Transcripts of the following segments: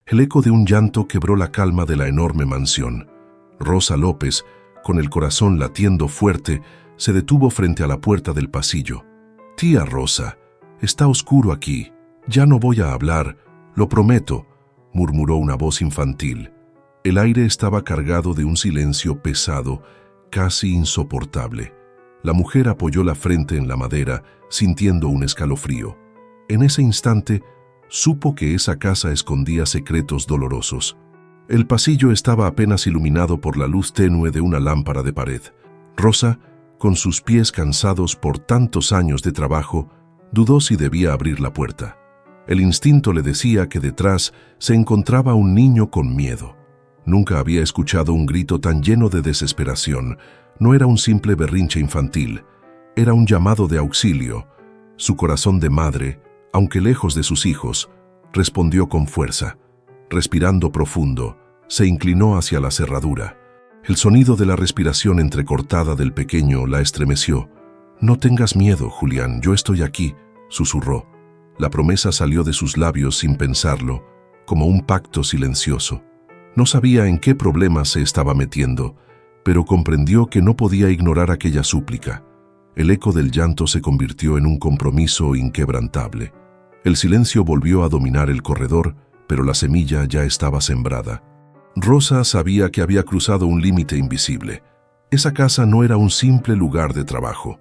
El eco de un llanto quebró la calma de la enorme mansión. Rosa López, con el corazón latiendo fuerte, se detuvo frente a la puerta del pasillo. «Tía Rosa, está oscuro aquí. Ya no voy a hablar, lo prometo», murmuró una voz infantil. El aire estaba cargado de un silencio pesado, casi insoportable. La mujer apoyó la frente en la madera, sintiendo un escalofrío. En ese instante, supo que esa casa escondía secretos dolorosos. El pasillo estaba apenas iluminado por la luz tenue de una lámpara de pared. Rosa, con sus pies cansados por tantos años de trabajo, dudó si debía abrir la puerta. El instinto le decía que detrás se encontraba un niño con miedo. Nunca había escuchado un grito tan lleno de desesperación. No era un simple berrinche infantil, era un llamado de auxilio. Su corazón de madre, aunque lejos de sus hijos, respondió con fuerza. Respirando profundo, se inclinó hacia la cerradura. El sonido de la respiración entrecortada del pequeño la estremeció. «No tengas miedo, Julián, yo estoy aquí», susurró. La promesa salió de sus labios sin pensarlo, como un pacto silencioso. No sabía en qué problema se estaba metiendo, pero comprendió que no podía ignorar aquella súplica. El eco del llanto se convirtió en un compromiso inquebrantable. El silencio volvió a dominar el corredor, pero la semilla ya estaba sembrada. Rosa sabía que había cruzado un límite invisible. Esa casa no era un simple lugar de trabajo.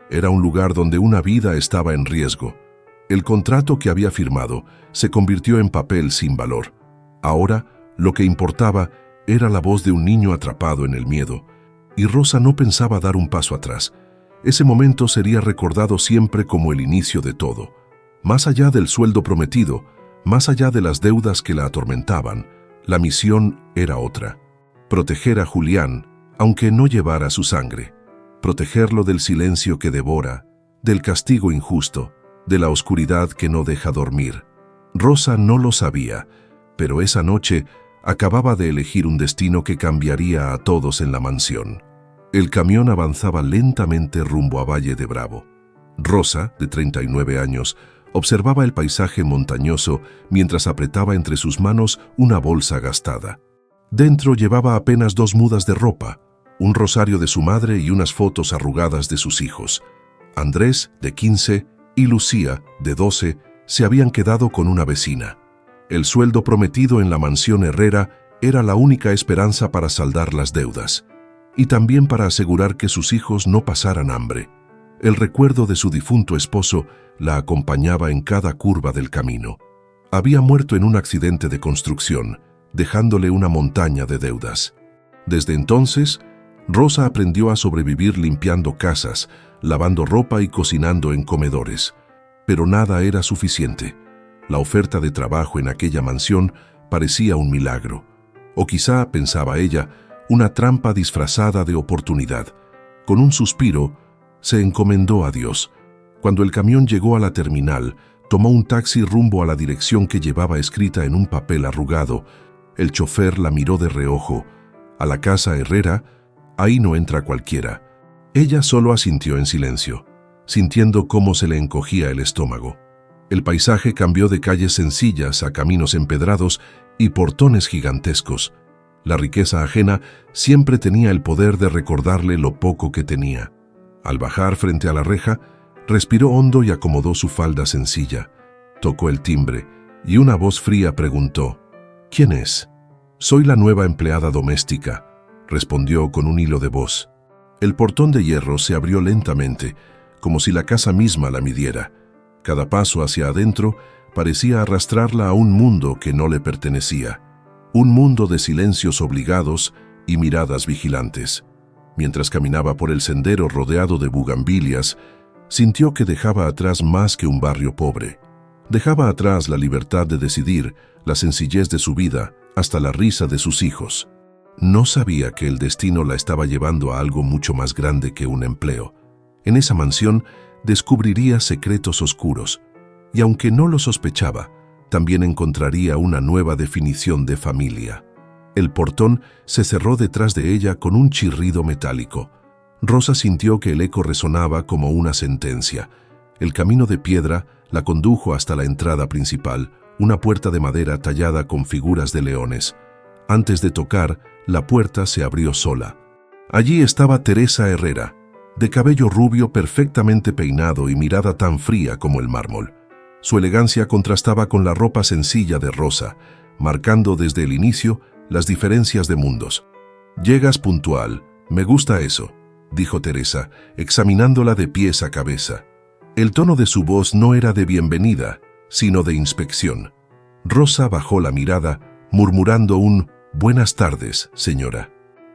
Era un lugar donde una vida estaba en riesgo. El contrato que había firmado se convirtió en papel sin valor. Ahora, lo que importaba era la voz de un niño atrapado en el miedo. Y Rosa no pensaba dar un paso atrás. Ese momento sería recordado siempre como el inicio de todo. Más allá del sueldo prometido, más allá de las deudas que la atormentaban, la misión era otra. Proteger a Julián, aunque no llevara su sangre. Protegerlo del silencio que devora, del castigo injusto, de la oscuridad que no deja dormir. Rosa no lo sabía, pero esa noche acababa de elegir un destino que cambiaría a todos en la mansión. El camión avanzaba lentamente rumbo a Valle de Bravo. Rosa, de 39 años, observaba el paisaje montañoso mientras apretaba entre sus manos una bolsa gastada. Dentro llevaba apenas 2 mudas de ropa, un rosario de su madre y unas fotos arrugadas de sus hijos. Andrés, de 15, y Lucía, de 12, se habían quedado con una vecina. El sueldo prometido en la mansión Herrera era la única esperanza para saldar las deudas, y también para asegurar que sus hijos no pasaran hambre. El recuerdo de su difunto esposo la acompañaba en cada curva del camino. Había muerto en un accidente de construcción, dejándole una montaña de deudas. Desde entonces, Rosa aprendió a sobrevivir limpiando casas, lavando ropa y cocinando en comedores. Pero nada era suficiente. La oferta de trabajo en aquella mansión parecía un milagro. O quizá, pensaba ella, una trampa disfrazada de oportunidad. Con un suspiro, se encomendó a Dios. Cuando el camión llegó a la terminal, tomó un taxi rumbo a la dirección que llevaba escrita en un papel arrugado. El chofer la miró de reojo. A la casa Herrera, ahí no entra cualquiera. Ella solo asintió en silencio, sintiendo cómo se le encogía el estómago. El paisaje cambió de calles sencillas a caminos empedrados y portones gigantescos. La riqueza ajena siempre tenía el poder de recordarle lo poco que tenía. Al bajar frente a la reja, respiró hondo y acomodó su falda sencilla. Tocó el timbre y una voz fría preguntó: «¿Quién es?» «Soy la nueva empleada doméstica», respondió con un hilo de voz. El portón de hierro se abrió lentamente, como si la casa misma la midiera. Cada paso hacia adentro parecía arrastrarla a un mundo que no le pertenecía. Un mundo de silencios obligados y miradas vigilantes. Mientras caminaba por el sendero rodeado de bugambilias, sintió que dejaba atrás más que un barrio pobre. Dejaba atrás la libertad de decidir, la sencillez de su vida, hasta la risa de sus hijos. No sabía que el destino la estaba llevando a algo mucho más grande que un empleo. En esa mansión descubriría secretos oscuros, y aunque no lo sospechaba, también encontraría una nueva definición de familia. El portón se cerró detrás de ella con un chirrido metálico. Rosa sintió que el eco resonaba como una sentencia. El camino de piedra la condujo hasta la entrada principal, una puerta de madera tallada con figuras de leones. Antes de tocar, la puerta se abrió sola. Allí estaba Teresa Herrera, de cabello rubio perfectamente peinado y mirada tan fría como el mármol. Su elegancia contrastaba con la ropa sencilla de Rosa, marcando desde el inicio las diferencias de mundos. «Llegas puntual, me gusta eso», dijo Teresa, examinándola de pies a cabeza. El tono de su voz no era de bienvenida, sino de inspección. Rosa bajó la mirada, murmurando un «Buenas tardes, señora».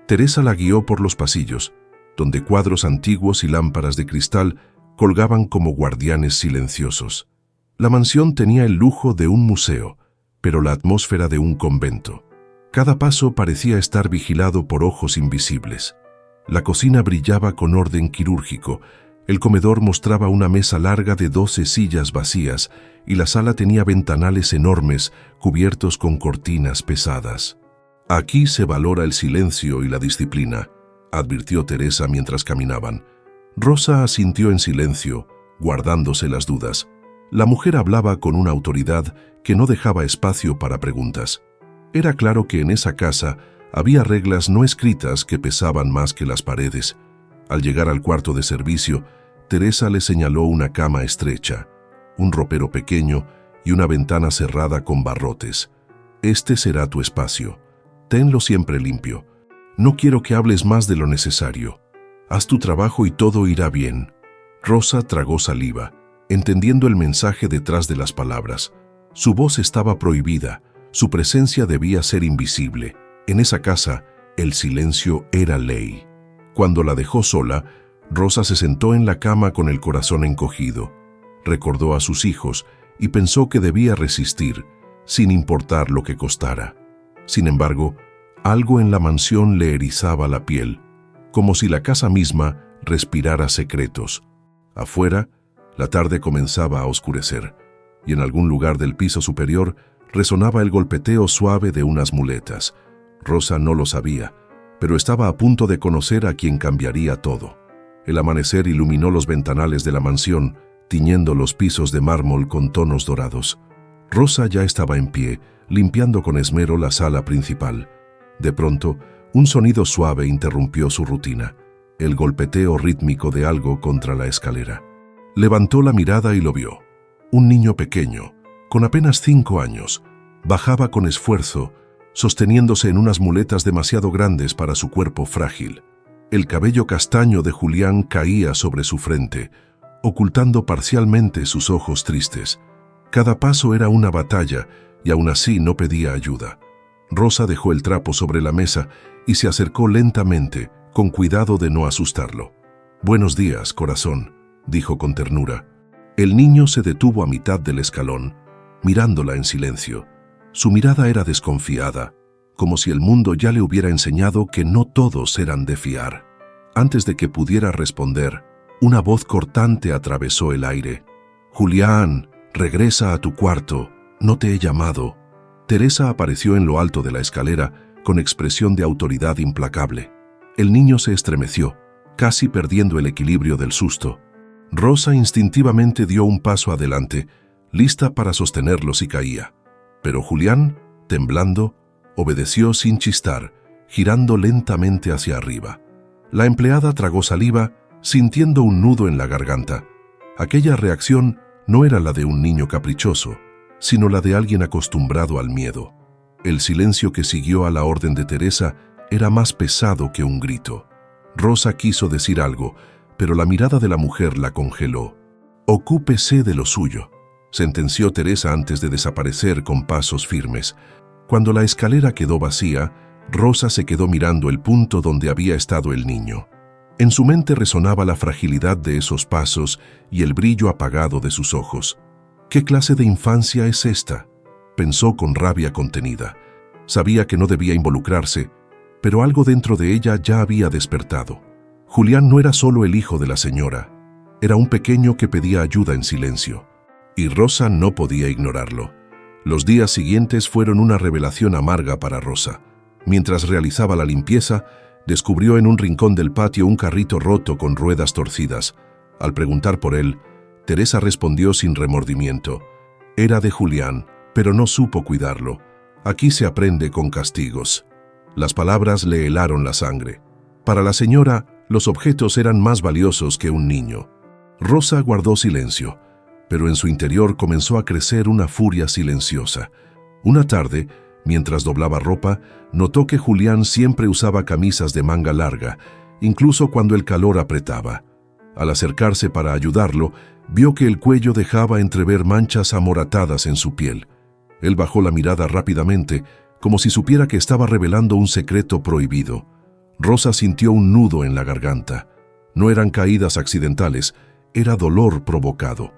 Teresa la guió por los pasillos, donde cuadros antiguos y lámparas de cristal colgaban como guardianes silenciosos. La mansión tenía el lujo de un museo, pero la atmósfera de un convento. Cada paso parecía estar vigilado por ojos invisibles. La cocina brillaba con orden quirúrgico, el comedor mostraba una mesa larga de 12 sillas vacías y la sala tenía ventanales enormes cubiertos con cortinas pesadas. «Aquí se valora el silencio y la disciplina», advirtió Teresa mientras caminaban. Rosa asintió en silencio, guardándose las dudas. La mujer hablaba con una autoridad que no dejaba espacio para preguntas. Era claro que en esa casa había reglas no escritas que pesaban más que las paredes. Al llegar al cuarto de servicio, Teresa le señaló una cama estrecha, un ropero pequeño y una ventana cerrada con barrotes. «Este será tu espacio. Tenlo siempre limpio. No quiero que hables más de lo necesario. Haz tu trabajo y todo irá bien». Rosa tragó saliva, entendiendo el mensaje detrás de las palabras. Su voz estaba prohibida, su presencia debía ser invisible. En esa casa, el silencio era ley. Cuando la dejó sola, Rosa se sentó en la cama con el corazón encogido. Recordó a sus hijos y pensó que debía resistir, sin importar lo que costara. Sin embargo, algo en la mansión le erizaba la piel, como si la casa misma respirara secretos. Afuera, la tarde comenzaba a oscurecer, y en algún lugar del piso superior resonaba el golpeteo suave de unas muletas. Rosa no lo sabía, pero estaba a punto de conocer a quien cambiaría todo. El amanecer iluminó los ventanales de la mansión, tiñendo los pisos de mármol con tonos dorados. Rosa ya estaba en pie, limpiando con esmero la sala principal. De pronto, un sonido suave interrumpió su rutina, el golpeteo rítmico de algo contra la escalera. Levantó la mirada y lo vio. Un niño pequeño, con apenas 5 años, bajaba con esfuerzo, sosteniéndose en unas muletas demasiado grandes para su cuerpo frágil. El cabello castaño de Julián caía sobre su frente, ocultando parcialmente sus ojos tristes. Cada paso era una batalla y aún así no pedía ayuda. Rosa dejó el trapo sobre la mesa y se acercó lentamente, con cuidado de no asustarlo. «Buenos días, corazón», dijo con ternura. El niño se detuvo a mitad del escalón, mirándola en silencio. Su mirada era desconfiada, como si el mundo ya le hubiera enseñado que no todos eran de fiar. Antes de que pudiera responder, una voz cortante atravesó el aire. «Julián, regresa a tu cuarto, no te he llamado». Teresa apareció en lo alto de la escalera con expresión de autoridad implacable. El niño se estremeció, casi perdiendo el equilibrio del susto. Rosa instintivamente dio un paso adelante, lista para sostenerlo si caía. Pero Julián, temblando, obedeció sin chistar, girando lentamente hacia arriba. La empleada tragó saliva, sintiendo un nudo en la garganta. Aquella reacción no era la de un niño caprichoso, sino la de alguien acostumbrado al miedo. El silencio que siguió a la orden de Teresa era más pesado que un grito. Rosa quiso decir algo, pero la mirada de la mujer la congeló. «Ocúpese de lo suyo», sentenció Teresa antes de desaparecer con pasos firmes. Cuando la escalera quedó vacía, Rosa se quedó mirando el punto donde había estado el niño. En su mente resonaba la fragilidad de esos pasos y el brillo apagado de sus ojos. «¿Qué clase de infancia es esta?», pensó con rabia contenida. Sabía que no debía involucrarse, pero algo dentro de ella ya había despertado. Julián no era solo el hijo de la señora, era un pequeño que pedía ayuda en silencio. Y Rosa no podía ignorarlo. Los días siguientes fueron una revelación amarga para Rosa. Mientras realizaba la limpieza, descubrió en un rincón del patio un carrito roto con ruedas torcidas. Al preguntar por él, Teresa respondió sin remordimiento. Era de Julián, pero no supo cuidarlo. Aquí se aprende con castigos. Las palabras le helaron la sangre. Para la señora, los objetos eran más valiosos que un niño. Rosa guardó silencio, pero en su interior comenzó a crecer una furia silenciosa. Una tarde, mientras doblaba ropa, notó que Julián siempre usaba camisas de manga larga, incluso cuando el calor apretaba. Al acercarse para ayudarlo, vio que el cuello dejaba entrever manchas amoratadas en su piel. Él bajó la mirada rápidamente, como si supiera que estaba revelando un secreto prohibido. Rosa sintió un nudo en la garganta. No eran caídas accidentales, era dolor provocado.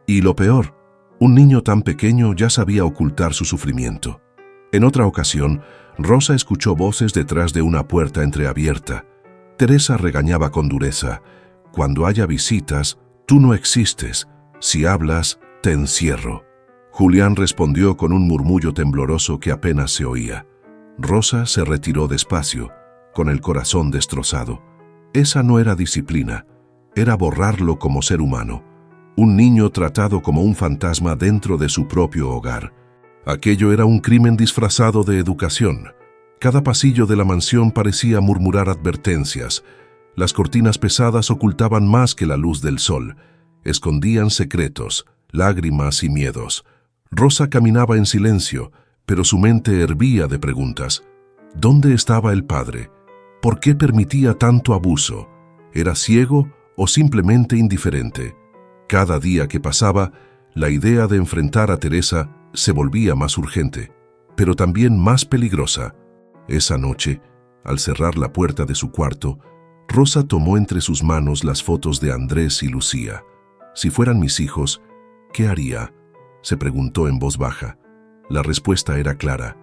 Y lo peor, un niño tan pequeño ya sabía ocultar su sufrimiento. En otra ocasión, Rosa escuchó voces detrás de una puerta entreabierta. Teresa regañaba con dureza: «Cuando haya visitas, tú no existes. Si hablas, te encierro». Julián respondió con un murmullo tembloroso que apenas se oía. Rosa se retiró despacio, con el corazón destrozado. Esa no era disciplina, era borrarlo como ser humano. Un niño tratado como un fantasma dentro de su propio hogar. Aquello era un crimen disfrazado de educación. Cada pasillo de la mansión parecía murmurar advertencias. Las cortinas pesadas ocultaban más que la luz del sol. Escondían secretos, lágrimas y miedos. Rosa caminaba en silencio, pero su mente hervía de preguntas. ¿Dónde estaba el padre? ¿Por qué permitía tanto abuso? ¿Era ciego o simplemente indiferente? Cada día que pasaba, la idea de enfrentar a Teresa se volvía más urgente, pero también más peligrosa. Esa noche, al cerrar la puerta de su cuarto, Rosa tomó entre sus manos las fotos de Andrés y Lucía. Si fueran mis hijos, ¿qué haría?, se preguntó en voz baja. La respuesta era clara: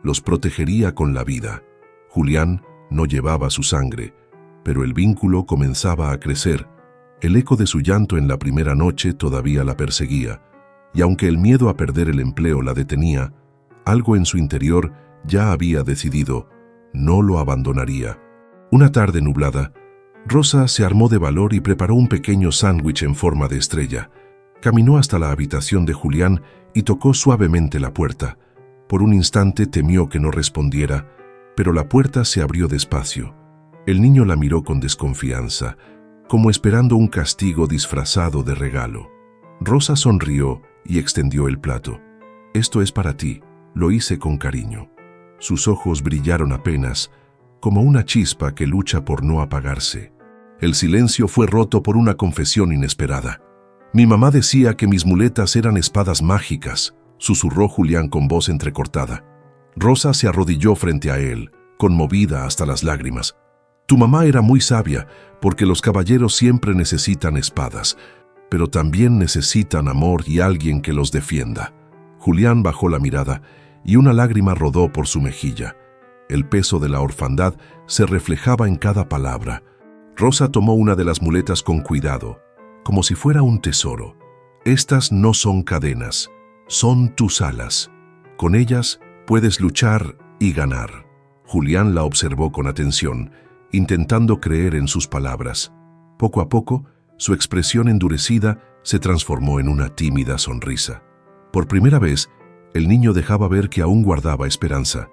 los protegería con la vida. Julián no llevaba su sangre, pero el vínculo comenzaba a crecer. El eco de su llanto en la primera noche todavía la perseguía, y aunque el miedo a perder el empleo la detenía, algo en su interior ya había decidido: no lo abandonaría. Una tarde nublada, Rosa se armó de valor y preparó un pequeño sándwich en forma de estrella. Caminó hasta la habitación de Julián y tocó suavemente la puerta. Por un instante temió que no respondiera, pero la puerta se abrió despacio. El niño la miró con desconfianza, como esperando un castigo disfrazado de regalo. Rosa sonrió y extendió el plato. «Esto es para ti, lo hice con cariño». Sus ojos brillaron apenas, como una chispa que lucha por no apagarse. El silencio fue roto por una confesión inesperada. «Mi mamá decía que mis muletas eran espadas mágicas», susurró Julián con voz entrecortada. Rosa se arrodilló frente a él, conmovida hasta las lágrimas. «Tu mamá era muy sabia, porque los caballeros siempre necesitan espadas, pero también necesitan amor y alguien que los defienda». Julián bajó la mirada y una lágrima rodó por su mejilla. El peso de la orfandad se reflejaba en cada palabra. Rosa tomó una de las muletas con cuidado, como si fuera un tesoro. «Estas no son cadenas, son tus alas. Con ellas puedes luchar y ganar». Julián la observó con atención, intentando creer en sus palabras. Poco a poco, su expresión endurecida se transformó en una tímida sonrisa. Por primera vez, el niño dejaba ver que aún guardaba esperanza.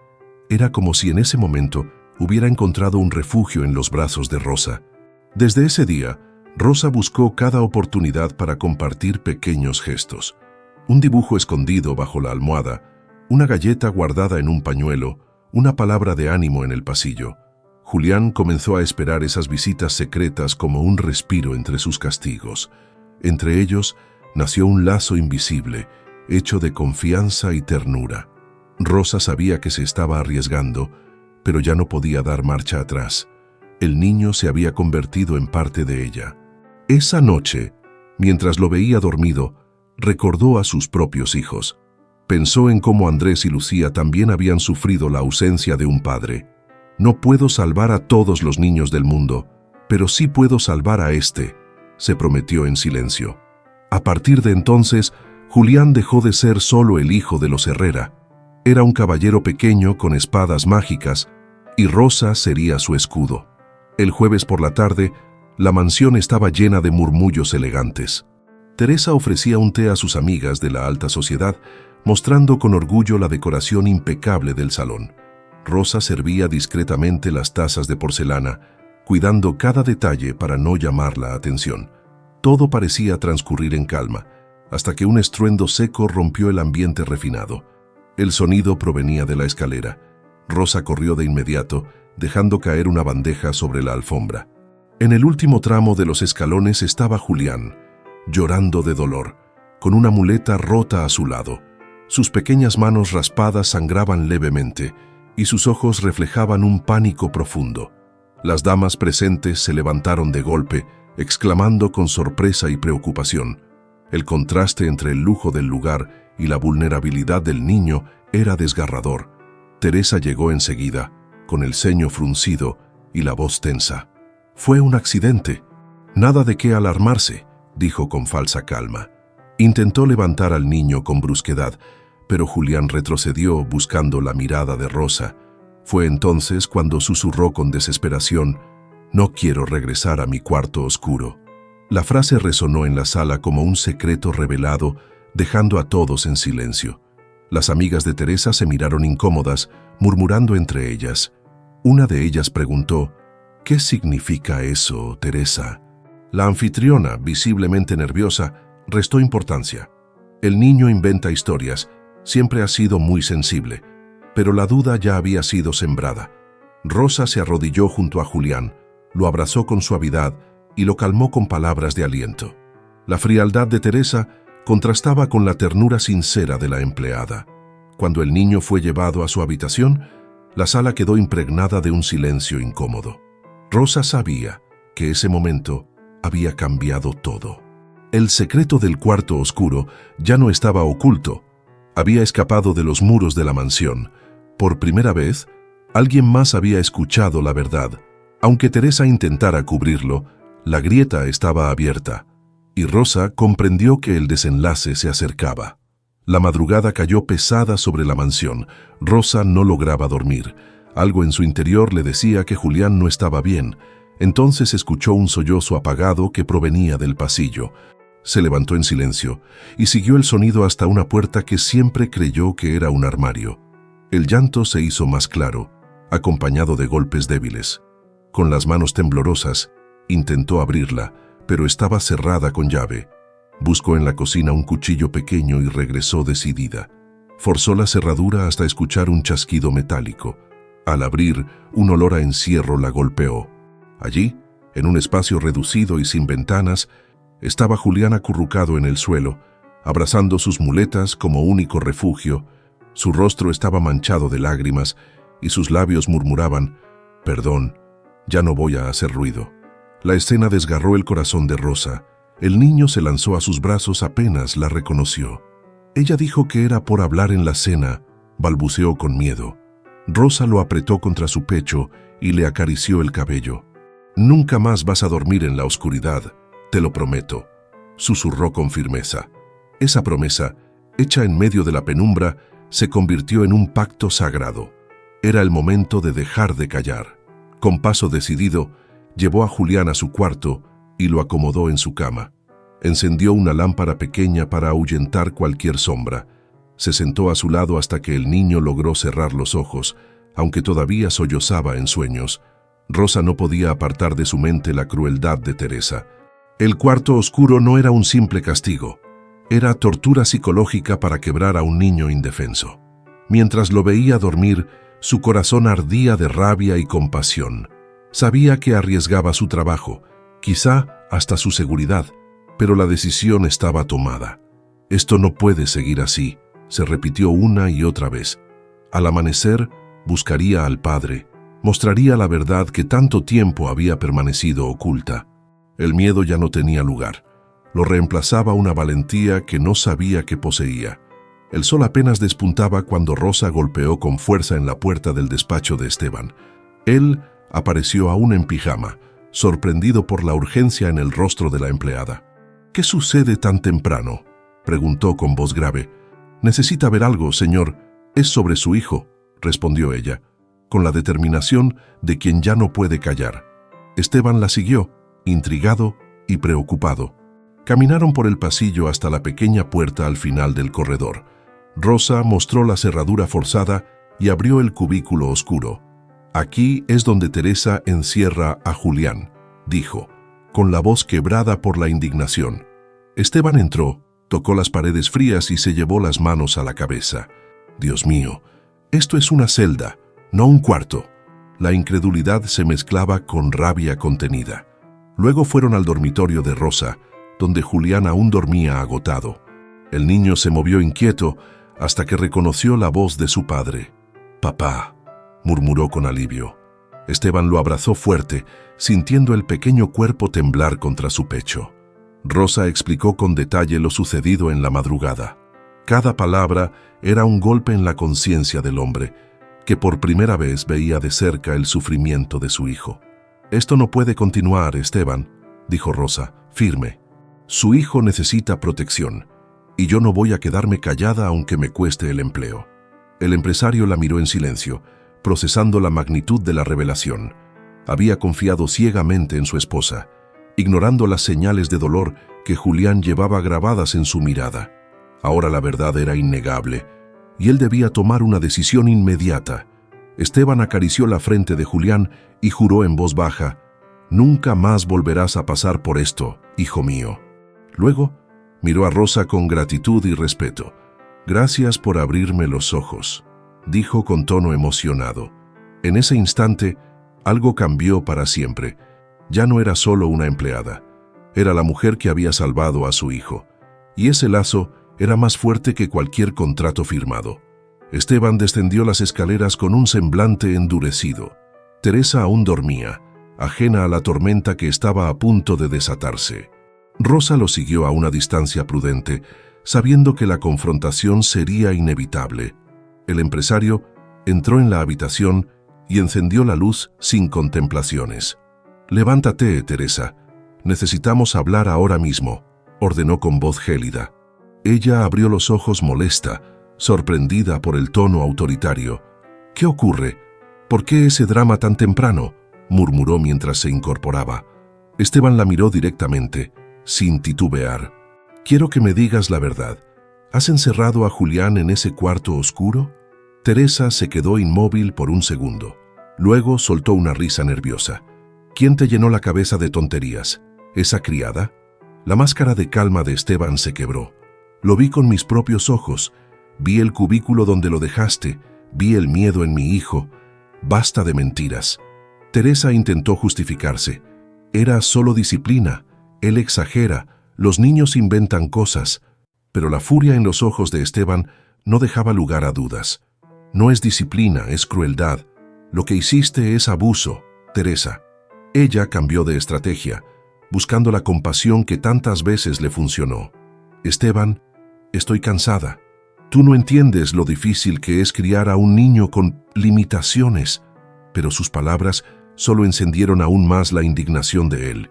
Era como si en ese momento hubiera encontrado un refugio en los brazos de Rosa. Desde ese día, Rosa buscó cada oportunidad para compartir pequeños gestos. Un dibujo escondido bajo la almohada, una galleta guardada en un pañuelo, una palabra de ánimo en el pasillo. Julián comenzó a esperar esas visitas secretas como un respiro entre sus castigos. Entre ellos nació un lazo invisible, hecho de confianza y ternura. Rosa sabía que se estaba arriesgando, pero ya no podía dar marcha atrás. El niño se había convertido en parte de ella. Esa noche, mientras lo veía dormido, recordó a sus propios hijos. Pensó en cómo Andrés y Lucía también habían sufrido la ausencia de un padre. «No puedo salvar a todos los niños del mundo, pero sí puedo salvar a este», se prometió en silencio. A partir de entonces, Julián dejó de ser solo el hijo de los Herrera. Era un caballero pequeño con espadas mágicas, y Rosa sería su escudo. El jueves por la tarde, la mansión estaba llena de murmullos elegantes. Teresa ofrecía un té a sus amigas de la alta sociedad, mostrando con orgullo la decoración impecable del salón. Rosa servía discretamente las tazas de porcelana, cuidando cada detalle para no llamar la atención. Todo parecía transcurrir en calma, hasta que un estruendo seco rompió el ambiente refinado. El sonido provenía de la escalera. Rosa corrió de inmediato, dejando caer una bandeja sobre la alfombra. En el último tramo de los escalones estaba Julián, llorando de dolor, con una muleta rota a su lado. Sus pequeñas manos raspadas sangraban levemente, y sus ojos reflejaban un pánico profundo. Las damas presentes se levantaron de golpe, exclamando con sorpresa y preocupación. El contraste entre el lujo del lugar y la vulnerabilidad del niño era desgarrador. Teresa llegó enseguida, con el ceño fruncido y la voz tensa. «Fue un accidente. Nada de qué alarmarse», dijo con falsa calma. Intentó levantar al niño con brusquedad, pero Julián retrocedió buscando la mirada de Rosa. Fue entonces cuando susurró con desesperación: «No quiero regresar a mi cuarto oscuro». La frase resonó en la sala como un secreto revelado, dejando a todos en silencio. Las amigas de Teresa se miraron incómodas, murmurando entre ellas. Una de ellas preguntó: «¿Qué significa eso, Teresa?». La anfitriona, visiblemente nerviosa, restó importancia. El niño inventa historias, siempre ha sido muy sensible, pero la duda ya había sido sembrada. Rosa se arrodilló junto a Julián, lo abrazó con suavidad y lo calmó con palabras de aliento. La frialdad de Teresa contrastaba con la ternura sincera de la empleada. Cuando el niño fue llevado a su habitación, la sala quedó impregnada de un silencio incómodo. Rosa sabía que ese momento había cambiado todo. El secreto del cuarto oscuro ya no estaba oculto. Había escapado de los muros de la mansión. Por primera vez, alguien más había escuchado la verdad. Aunque Teresa intentara cubrirlo, la grieta estaba abierta, y Rosa comprendió que el desenlace se acercaba. La madrugada cayó pesada sobre la mansión. Rosa no lograba dormir. Algo en su interior le decía que Julián no estaba bien. Entonces escuchó un sollozo apagado que provenía del pasillo. Se levantó en silencio y siguió el sonido hasta una puerta que siempre creyó que era un armario. El llanto se hizo más claro, acompañado de golpes débiles. Con las manos temblorosas, intentó abrirla, pero estaba cerrada con llave. Buscó en la cocina un cuchillo pequeño y regresó decidida. Forzó la cerradura hasta escuchar un chasquido metálico. Al abrir, un olor a encierro la golpeó. Allí, en un espacio reducido y sin ventanas, estaba Julián acurrucado en el suelo, abrazando sus muletas como único refugio. Su rostro estaba manchado de lágrimas y sus labios murmuraban: «Perdón, ya no voy a hacer ruido». La escena desgarró el corazón de Rosa. El niño se lanzó a sus brazos apenas la reconoció. Ella dijo que era por hablar en la cena, balbuceó con miedo. Rosa lo apretó contra su pecho y le acarició el cabello. «Nunca más vas a dormir en la oscuridad, te lo prometo», susurró con firmeza. Esa promesa, hecha en medio de la penumbra, se convirtió en un pacto sagrado. Era el momento de dejar de callar. Con paso decidido, llevó a Julián a su cuarto y lo acomodó en su cama. Encendió una lámpara pequeña para ahuyentar cualquier sombra. Se sentó a su lado hasta que el niño logró cerrar los ojos, aunque todavía sollozaba en sueños. Rosa no podía apartar de su mente la crueldad de Teresa. El cuarto oscuro no era un simple castigo. Era tortura psicológica para quebrar a un niño indefenso. Mientras lo veía dormir, su corazón ardía de rabia y compasión. Sabía que arriesgaba su trabajo, quizá hasta su seguridad, pero la decisión estaba tomada. «Esto no puede seguir así», se repitió una y otra vez. Al amanecer, buscaría al padre, mostraría la verdad que tanto tiempo había permanecido oculta. El miedo ya no tenía lugar. Lo reemplazaba una valentía que no sabía que poseía. El sol apenas despuntaba cuando Rosa golpeó con fuerza en la puerta del despacho de Esteban. Él apareció aún en pijama, sorprendido por la urgencia en el rostro de la empleada. «¿Qué sucede tan temprano?», preguntó con voz grave. «Necesita ver algo, señor. Es sobre su hijo», respondió ella, con la determinación de quien ya no puede callar. Esteban la siguió, intrigado y preocupado. Caminaron por el pasillo hasta la pequeña puerta al final del corredor. Rosa mostró la cerradura forzada y abrió el cubículo oscuro. «Aquí es donde Teresa encierra a Julián», dijo, con la voz quebrada por la indignación. Esteban entró, tocó las paredes frías y se llevó las manos a la cabeza. «Dios mío, esto es una celda, no un cuarto». La incredulidad se mezclaba con rabia contenida. Luego fueron al dormitorio de Rosa, donde Julián aún dormía agotado. El niño se movió inquieto hasta que reconoció la voz de su padre. «Papá», murmuró con alivio. Esteban lo abrazó fuerte, sintiendo el pequeño cuerpo temblar contra su pecho. Rosa explicó con detalle lo sucedido en la madrugada. Cada palabra era un golpe en la conciencia del hombre, que por primera vez veía de cerca el sufrimiento de su hijo. «Esto no puede continuar, Esteban», dijo Rosa, firme. «Su hijo necesita protección, y yo no voy a quedarme callada aunque me cueste el empleo». El empresario la miró en silencio, procesando la magnitud de la revelación. Había confiado ciegamente en su esposa, ignorando las señales de dolor que Julián llevaba grabadas en su mirada. Ahora la verdad era innegable, y él debía tomar una decisión inmediata. Esteban acarició la frente de Julián y juró en voz baja: «Nunca más volverás a pasar por esto, hijo mío». Luego miró a Rosa con gratitud y respeto. «Gracias por abrirme los ojos», dijo con tono emocionado. En ese instante, algo cambió para siempre. Ya no era solo una empleada, era la mujer que había salvado a su hijo. Y ese lazo era más fuerte que cualquier contrato firmado. Esteban descendió las escaleras con un semblante endurecido. Teresa aún dormía, ajena a la tormenta que estaba a punto de desatarse. Rosa lo siguió a una distancia prudente, sabiendo que la confrontación sería inevitable. El empresario entró en la habitación y encendió la luz sin contemplaciones. «Levántate, Teresa. Necesitamos hablar ahora mismo», ordenó con voz gélida. Ella abrió los ojos molesta, sorprendida por el tono autoritario. «¿Qué ocurre? ¿Por qué ese drama tan temprano?», murmuró mientras se incorporaba. Esteban la miró directamente, sin titubear. «Quiero que me digas la verdad. ¿Has encerrado a Julián en ese cuarto oscuro?». Teresa se quedó inmóvil por un segundo. Luego soltó una risa nerviosa. «¿Quién te llenó la cabeza de tonterías? ¿Esa criada?». La máscara de calma de Esteban se quebró. «Lo vi con mis propios ojos. Vi el cubículo donde lo dejaste. Vi el miedo en mi hijo. Basta de mentiras». Teresa intentó justificarse. «Era solo disciplina. Él exagera. Los niños inventan cosas». Pero la furia en los ojos de Esteban no dejaba lugar a dudas. «No es disciplina, es crueldad. Lo que hiciste es abuso, Teresa». Ella cambió de estrategia, buscando la compasión que tantas veces le funcionó. «Esteban, estoy cansada. Tú no entiendes lo difícil que es criar a un niño con limitaciones». Pero sus palabras solo encendieron aún más la indignación de él.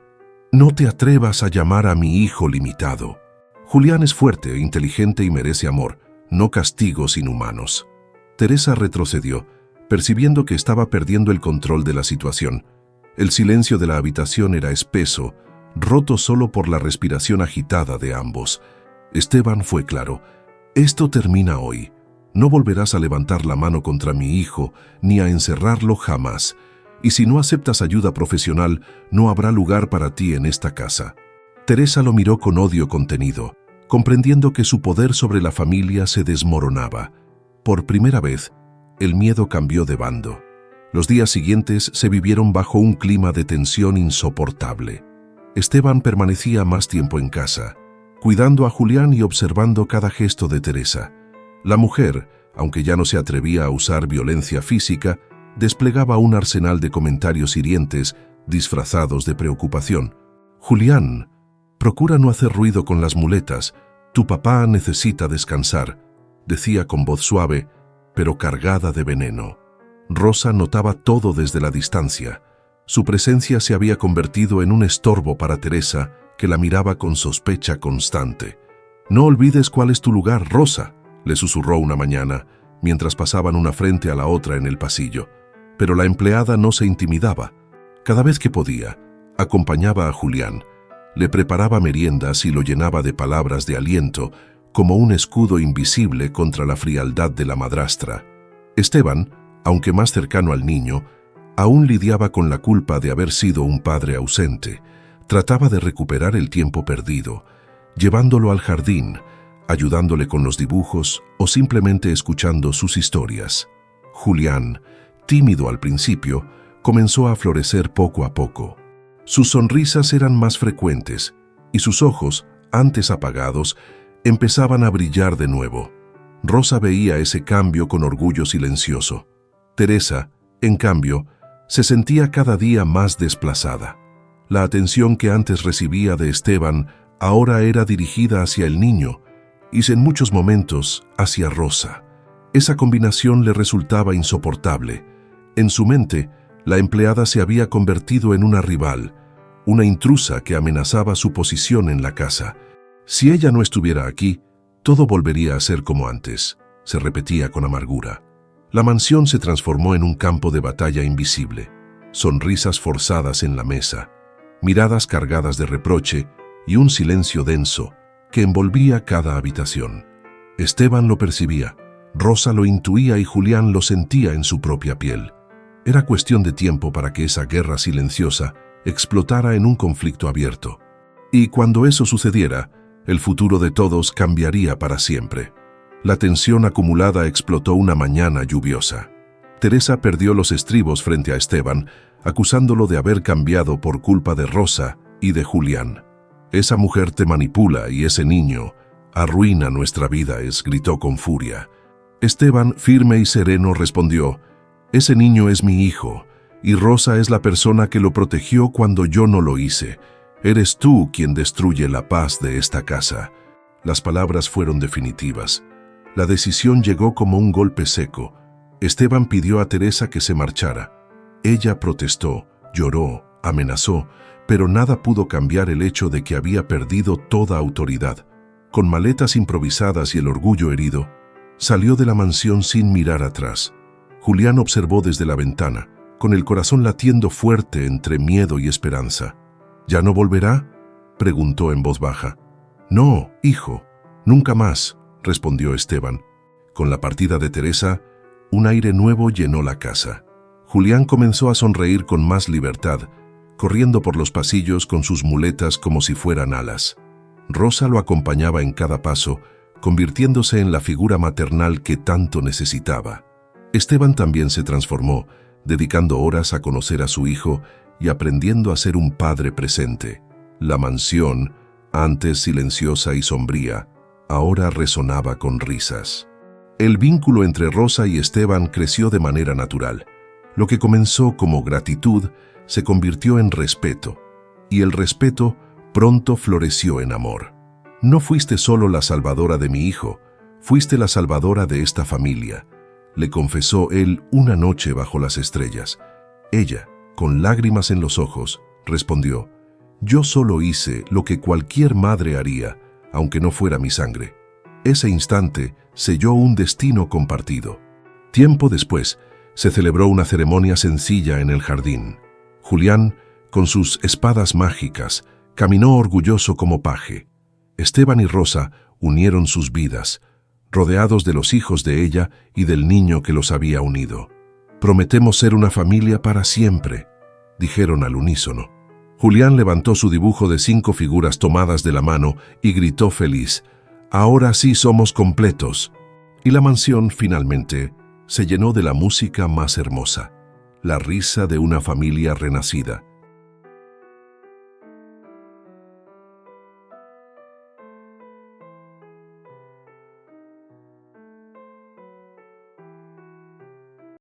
«No te atrevas a llamar a mi hijo limitado. Julián es fuerte, inteligente y merece amor, no castigos inhumanos». Teresa retrocedió, percibiendo que estaba perdiendo el control de la situación. El silencio de la habitación era espeso, roto solo por la respiración agitada de ambos. Esteban fue claro: «Esto termina hoy. No volverás a levantar la mano contra mi hijo, ni a encerrarlo jamás. Y si no aceptas ayuda profesional, no habrá lugar para ti en esta casa». Teresa lo miró con odio contenido, comprendiendo que su poder sobre la familia se desmoronaba. Por primera vez, el miedo cambió de bando. Los días siguientes se vivieron bajo un clima de tensión insoportable. Esteban permanecía más tiempo en casa, cuidando a Julián y observando cada gesto de Teresa. La mujer, aunque ya no se atrevía a usar violencia física, desplegaba un arsenal de comentarios hirientes disfrazados de preocupación. «Julián, procura no hacer ruido con las muletas. Tu papá necesita descansar», decía con voz suave, pero cargada de veneno. Rosa notaba todo desde la distancia. Su presencia se había convertido en un estorbo para Teresa, que la miraba con sospecha constante. «No olvides cuál es tu lugar, Rosa», le susurró una mañana, mientras pasaban una frente a la otra en el pasillo. Pero la empleada no se intimidaba. Cada vez que podía, acompañaba a Julián, le preparaba meriendas y lo llenaba de palabras de aliento, como un escudo invisible contra la frialdad de la madrastra. Esteban, aunque más cercano al niño, aún lidiaba con la culpa de haber sido un padre ausente. Trataba de recuperar el tiempo perdido, llevándolo al jardín, ayudándole con los dibujos o simplemente escuchando sus historias. Julián, tímido al principio, comenzó a florecer poco a poco. Sus sonrisas eran más frecuentes y sus ojos, antes apagados, empezaban a brillar de nuevo. Rosa veía ese cambio con orgullo silencioso. Teresa, en cambio, se sentía cada día más desplazada. La atención que antes recibía de Esteban ahora era dirigida hacia el niño y en muchos momentos hacia Rosa. Esa combinación le resultaba insoportable. En su mente, la empleada se había convertido en una rival, una intrusa que amenazaba su posición en la casa. Si ella no estuviera aquí, todo volvería a ser como antes, se repetía con amargura. La mansión se transformó en un campo de batalla invisible. Sonrisas forzadas en la mesa, miradas cargadas de reproche y un silencio denso que envolvía cada habitación. Esteban lo percibía, Rosa lo intuía y Julián lo sentía en su propia piel. Era cuestión de tiempo para que esa guerra silenciosa explotara en un conflicto abierto. Y cuando eso sucediera, el futuro de todos cambiaría para siempre. La tensión acumulada explotó una mañana lluviosa. Teresa perdió los estribos frente a Esteban, acusándolo de haber cambiado por culpa de Rosa y de Julián. «Esa mujer te manipula y ese niño arruina nuestra vida», gritó con furia. Esteban, firme y sereno, respondió: «Ese niño es mi hijo, y Rosa es la persona que lo protegió cuando yo no lo hice. Eres tú quien destruye la paz de esta casa». Las palabras fueron definitivas. La decisión llegó como un golpe seco. Esteban pidió a Teresa que se marchara. Ella protestó, lloró, amenazó, pero nada pudo cambiar el hecho de que había perdido toda autoridad. Con maletas improvisadas y el orgullo herido, salió de la mansión sin mirar atrás. Julián observó desde la ventana, con el corazón latiendo fuerte entre miedo y esperanza. «¿Ya no volverá?», preguntó en voz baja. «No, hijo, nunca más», respondió Esteban. Con la partida de Teresa, un aire nuevo llenó la casa. Julián comenzó a sonreír con más libertad, corriendo por los pasillos con sus muletas como si fueran alas. Rosa lo acompañaba en cada paso, convirtiéndose en la figura maternal que tanto necesitaba. Esteban también se transformó, dedicando horas a conocer a su hijo y aprendiendo a ser un padre presente. La mansión, antes silenciosa y sombría, ahora resonaba con risas. El vínculo entre Rosa y Esteban creció de manera natural. Lo que comenzó como gratitud se convirtió en respeto, y el respeto pronto floreció en amor. «No fuiste solo la salvadora de mi hijo, fuiste la salvadora de esta familia», le confesó él una noche bajo las estrellas. Ella, con lágrimas en los ojos, respondió: «Yo solo hice lo que cualquier madre haría, aunque no fuera mi sangre». Ese instante selló un destino compartido. Tiempo después, se celebró una ceremonia sencilla en el jardín. Julián, con sus espadas mágicas, caminó orgulloso como paje. Esteban y Rosa unieron sus vidas, rodeados de los hijos de ella y del niño que los había unido. «Prometemos ser una familia para siempre», dijeron al unísono. Julián levantó su dibujo de 5 figuras tomadas de la mano y gritó feliz: «Ahora sí somos completos». Y la mansión, finalmente, se llenó de la música más hermosa, la risa de una familia renacida,